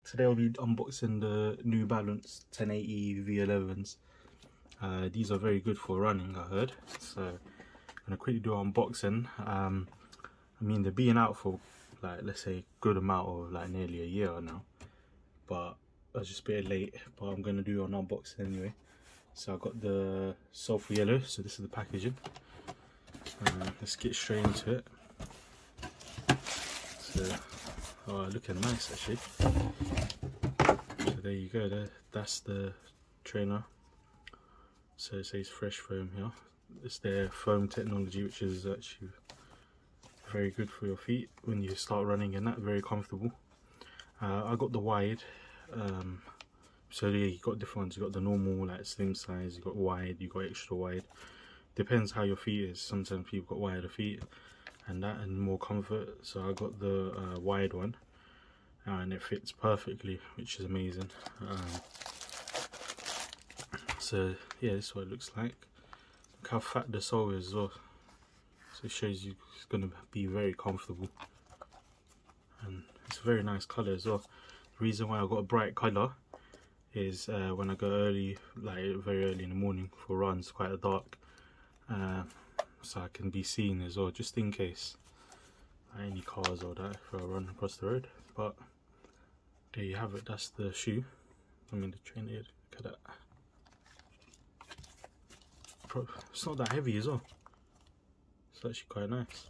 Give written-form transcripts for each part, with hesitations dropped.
Today I'll be unboxing the New Balance 1080 V11s. These are very good for running, I heard. So I'm gonna quickly do an unboxing. I mean, they're being out for like, let's say, a good amount of like nearly a year now, but I was just a bit late. But I'm gonna do an unboxing anyway. So I got the sulphur yellow. So this is the packaging. Let's get straight into it. So, oh, looking nice actually. So there you go. That's the trainer. So it says fresh foam here. It's their foam technology, which is actually very good for your feet when you start running, and that very comfortable. I got the wide. So yeah, you got different ones. You got the normal, like slim size. You got wide. You got extra wide. Depends how your feet is. Sometimes people got wider feet, and that and more comfort. So I got the wide one, and it fits perfectly, which is amazing. So yeah, this is what it looks like. Look how fat the sole is as well. So it shows you it's going to be very comfortable, and it's a very nice colour as well. The reason why I got a bright colour is when I go early, like very early in the morning for runs, quite dark, so I can be seen as well, just in case any cars or that if I run across the road. But there you have it. That's the shoe. I mean the trainer. Look at that. It's not that heavy as well. It's actually quite nice.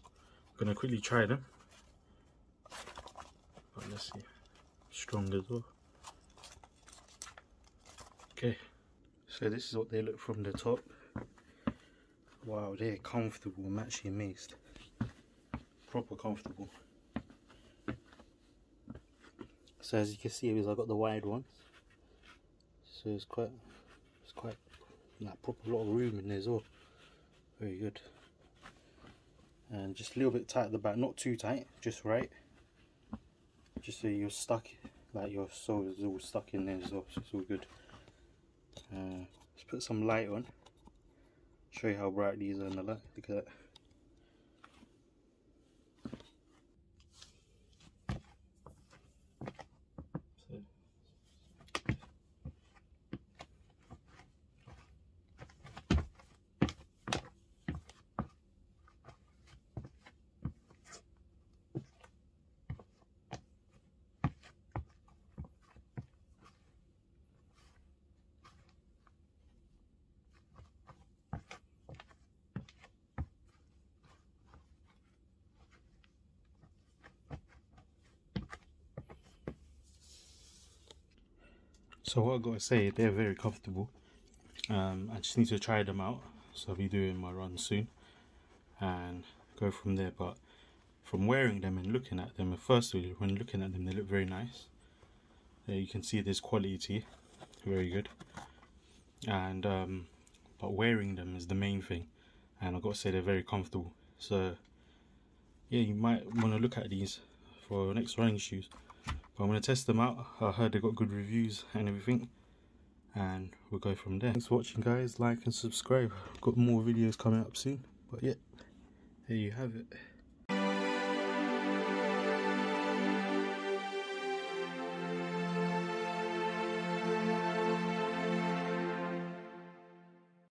I'm gonna quickly try them. But let's see. Strong as well. Okay. So this is what they look from the top. Wow, they're comfortable. I'm actually amazed. Proper comfortable. So as you can see, I got the wide ones. So it's quite like proper lot of room in there as well. Very good. And just a little bit tight at the back, not too tight, just right. Just so you're stuck, like your sole is all stuck in there as well, so it's all good. Let's put some light on. Show you how bright these are in the light. Look at that. So what I've got to say, they're very comfortable. I just need to try them out, so I'll be doing my run soon and go from there. But from wearing them and looking at them, firstly when looking at them, they look very nice. You can see there's quality, very good. And but wearing them is the main thing, and I've got to say they're very comfortable. So yeah, you might want to look at these for next running shoes. But I'm going to test them out. I heard they got good reviews and everything, and we'll go from there. Thanks for watching, guys. Like and subscribe. Got more videos coming up soon. But yeah, there you have it.